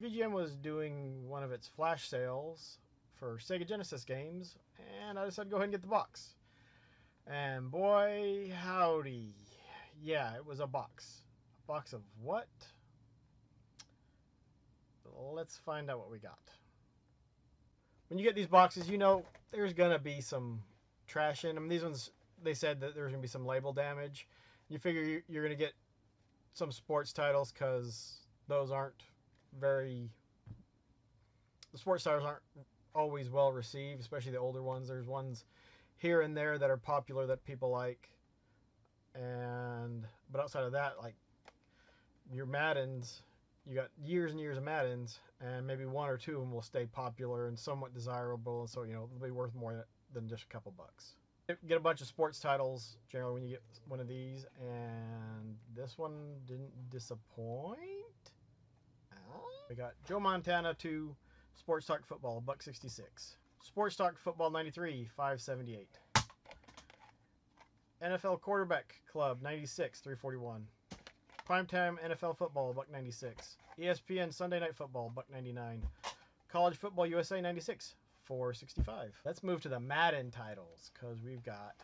VGM was doing one of its flash sales for Sega Genesis games, and I decided to go ahead and get the box. And boy, howdy. Yeah, it was a box. A box of what? Let's find out what we got. When you get these boxes, you know there's going to be some trash in them. These ones, they said that there's going to be some label damage. You figure you're going to get some sports titles because those aren't very... The sports titles aren't always well received, especially the older ones. There's ones here and there that are popular that people like. But outside of that, like your Maddens, you got years and years of Maddens, and maybe one or two of them will stay popular and somewhat desirable, and so they'll be worth more than just a couple bucks. Get a bunch of sports titles generally when you get one of these, and this one didn't disappoint. We got Joe Montana 2 Sports Talk Football, $1.66. Sports Talk Football 93, $5.78. NFL Quarterback Club 96, $3.41. Primetime NFL Football, $1.96. ESPN Sunday Night Football, $1.99. College Football USA 96, $4.65. Let's move to the Madden titles, because we've got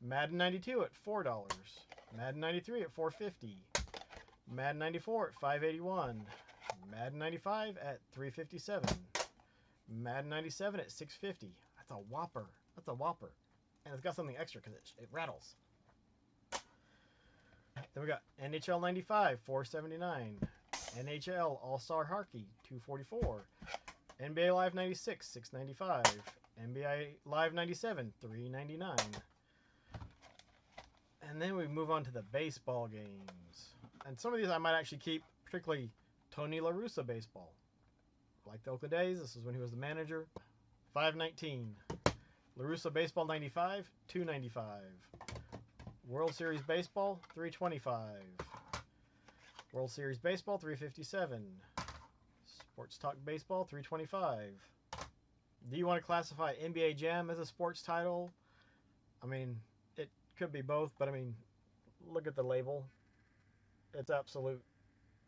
Madden 92 at $4. Madden 93 at $4.50. Madden 94 at $5.81. Madden 95 at $3.57. Madden 97 at $6.50. That's a whopper. That's a whopper. And it's got something extra because it rattles. Then we got NHL 95, $4.79. NHL All-Star Hockey, $2.44. NBA Live 96, $6.95. NBA Live 97, $3.99. And then we move on to the baseball games. And some of these I might actually keep, particularly Tony La Russa baseball. Like the Oakland A's, this is when he was the manager. $5.19. La Russa Baseball 95, $2.95. World Series Baseball, $3.25. World Series Baseball, $3.57. Sports Talk Baseball, $3.25. Do you want to classify NBA Jam as a sports title? I mean, it could be both, but I mean, look at the label. It's absolute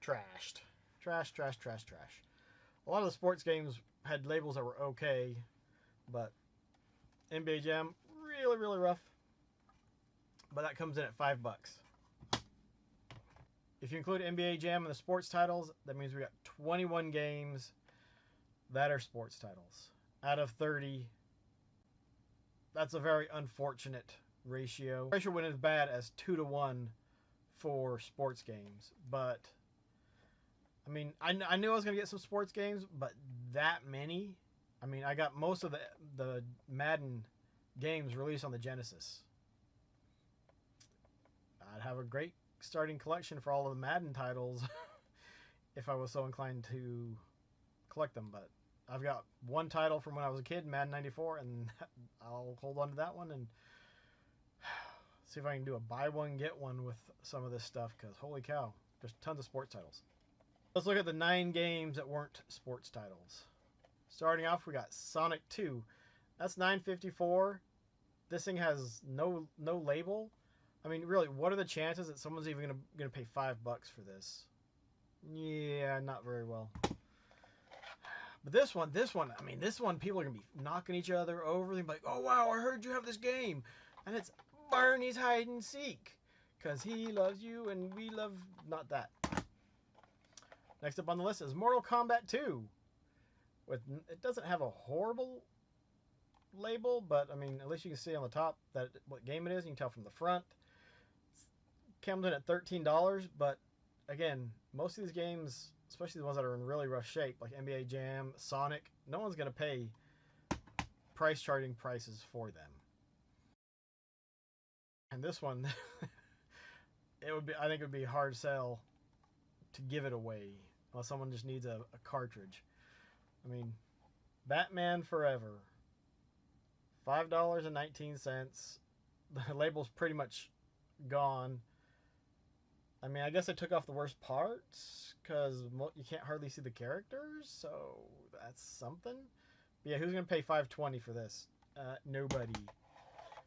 trashed. Trash, trash, trash, trash. A lot of the sports games had labels that were okay, but NBA Jam, really, really rough. But that comes in at $5. If you include NBA Jam and the sports titles, that means we got 21 games that are sports titles. Out of 30, that's a very unfortunate ratio. Ratio went as bad as 2-to-1 for sports games. But, I mean, I knew I was going to get some sports games, but that many? I mean, I got most of the Madden games released on the Genesis. I'd have a great starting collection for all of the Madden titles if I was so inclined to collect them, but I've got one title from when I was a kid, Madden 94, and I'll hold on to that one and see if I can do a buy one get one with some of this stuff, because holy cow, there's tons of sports titles. Let's look at the 9 games that weren't sports titles. Starting off, we got Sonic 2. That's $9.54. This thing has no label. I mean, really, what are the chances that someone's even gonna pay $5 for this? Yeah, not very well. But this one, I mean, this one, people are gonna be knocking each other over. They're like, oh wow, I heard you have this game, and it's Barney's Hide and Seek, cause he loves you and we love not that. Next up on the list is Mortal Kombat 2. It doesn't have a horrible label, but I mean, at least you can see on the top what game it is. You can tell from the front. Comes in at $13, but again, most of these games, especially the ones that are in really rough shape, like NBA Jam, Sonic, no one's going to pay price charting prices for them. And this one, I think it would be a hard sell to give it away unless someone just needs a cartridge. I mean, Batman Forever, $5.19. The label's pretty much gone. I mean, I guess I took off the worst parts because you can't hardly see the characters, so that's something. But yeah, who's going to pay $5.20 for this? Nobody.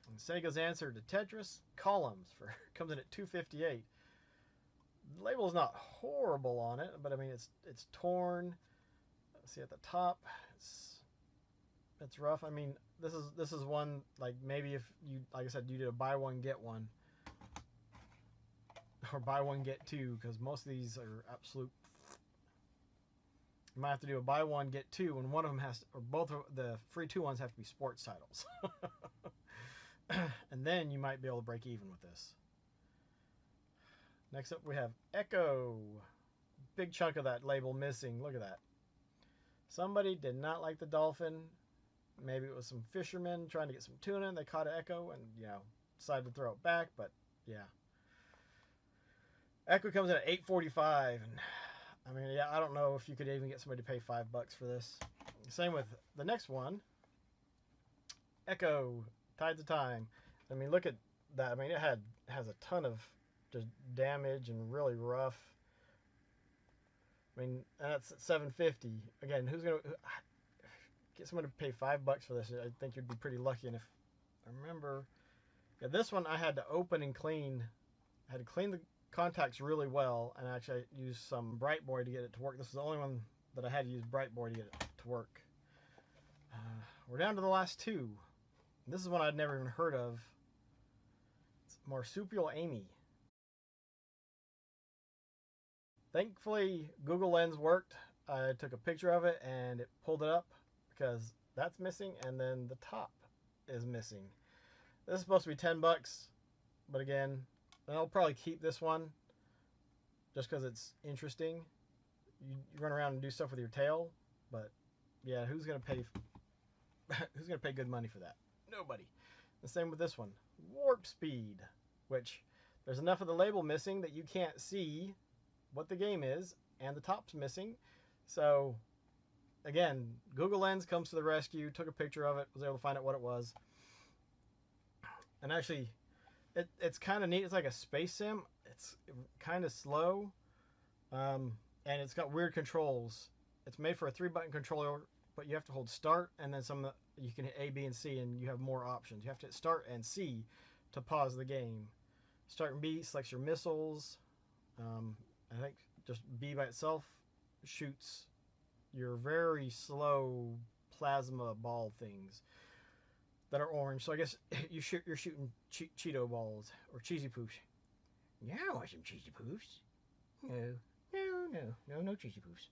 And Sega's answer to Tetris, Columns, comes in at $2.58. The label's not horrible on it, but I mean, it's torn. See at the top, it's rough. I mean, this is one, like, maybe if you, like I said, you did a buy one get one, or buy one get two, because most of these are absolute. You might have to do a buy one get two, and one of them has to, or both of the free two ones have to be sports titles. And then you might be able to break even with this. Next up we have Echo. Big chunk of that label missing. Look at that. Somebody did not like the dolphin. Maybe it was some fishermen trying to get some tuna and they caught an Echo and, you know, decided to throw it back, but yeah. Echo comes in at $8.45, and I mean, yeah, I don't know if you could even get somebody to pay $5 for this. Same with the next one, Echo, Tides of Time. I mean, look at that. I mean, it has a ton of just damage and really rough. I mean, that's at $7.50. Again, who's gonna get someone to pay $5 for this? I think you'd be pretty lucky. And if I remember, yeah, this one I had to open and clean. I had to clean the contacts really well, and actually I used some Bright Boy to get it to work. This is the only one that I had to use Bright Boy to get it to work. We're down to the last two. This is one I'd never even heard of. It's Marsupial Amy. Thankfully, Google Lens worked. I took a picture of it and it pulled it up, because that's missing, and then the top is missing. This is supposed to be $10, but again, I'll probably keep this one just because it's interesting. You run around and do stuff with your tail, but yeah, who's gonna pay? Who's gonna pay good money for that? Nobody. The same with this one, Warp Speed, which there's enough of the label missing that you can't see what the game is, and the top's missing. So again, Google Lens comes to the rescue, took a picture of it, was able to find out what it was. And actually, it's kind of neat. It's like a space sim. It's kind of slow, and it's got weird controls. It's made for a 3-button controller, but you have to hold start, and then you can hit A, B, and C, and you have more options. You have to hit start and C to pause the game. Start and B selects your missiles. I think just B by itself shoots your very slow plasma ball things that are orange. So I guess you're shooting Cheeto balls or cheesy poofs. Yeah, I want some cheesy poofs. No cheesy poofs.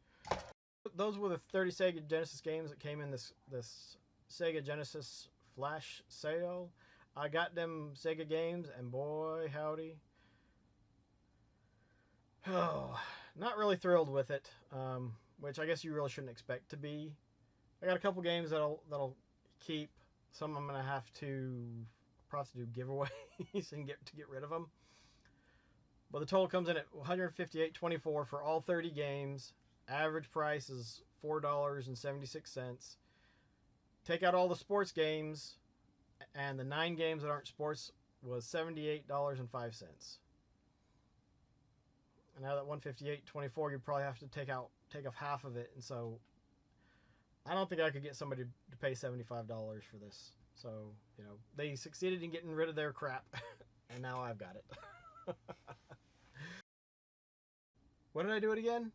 Those were the 30 Sega Genesis games that came in this Sega Genesis flash sale. I got them Sega games, and boy howdy, oh, not really thrilled with it. Which I guess you really shouldn't expect to be. I got a couple games that'll keep. Some I'm gonna have to probably do giveaways and get rid of them. But the total comes in at $158.24 for all 30 games. Average price is $4.76. Take out all the sports games, and the 9 games that aren't sports was $78.05. And now that $158.24, you probably have to take off half of it, and so I don't think I could get somebody to pay $75 for this. So, you know, they succeeded in getting rid of their crap, and now I've got it. When did I do it again?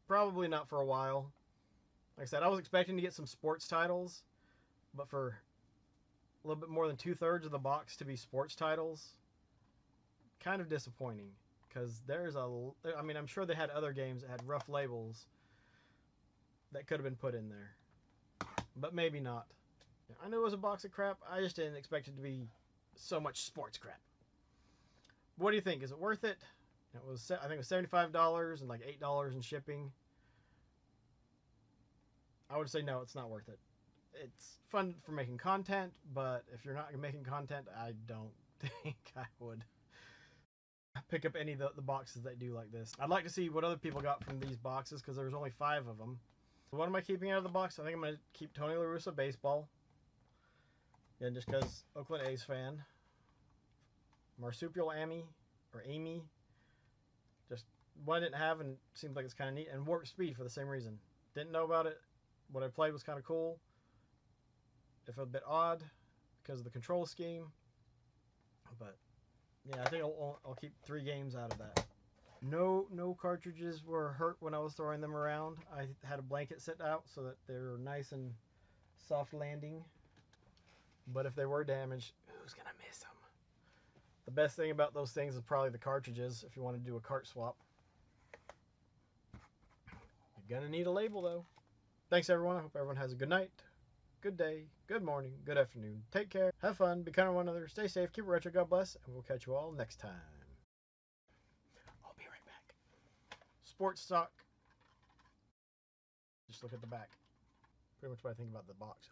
Probably not for a while. Like I said, I was expecting to get some sports titles, but for a little bit more than 2/3 of the box to be sports titles, kind of disappointing. Because I mean, I'm sure they had other games that had rough labels that could have been put in there, but maybe not. I knew it was a box of crap. I just didn't expect it to be so much sports crap. What do you think? Is it worth it? I think it was $75 and like $8 in shipping. I would say no, it's not worth it. It's fun for making content, but if you're not making content, I don't think I would pick up any of the boxes that do like this. I'd like to see what other people got from these boxes, because there was only 5 of them. What am I keeping out of the box? I think I'm going to keep Tony La Russa baseball. Yeah, just because Oakland A's fan. Marsupial Amy, just one I didn't have and seems like it's kind of neat. And Warp Speed for the same reason. Didn't know about it. What I played was kind of cool. It felt a bit odd because of the control scheme. But yeah, I think I'll keep 3 games out of that. No cartridges were hurt when I was throwing them around. I had a blanket set out so that they're nice and soft landing. But if they were damaged, who's gonna miss them? The best thing about those things is probably the cartridges if you want to do a cart swap. You're gonna need a label though. Thanks everyone. I hope everyone has a good night, good day, good morning, good afternoon. Take care, have fun, be kind to one another, stay safe, keep it retro, God bless, and we'll catch you all next time. I'll be right back. Sports stock. Just look at the back. Pretty much what I think about the box.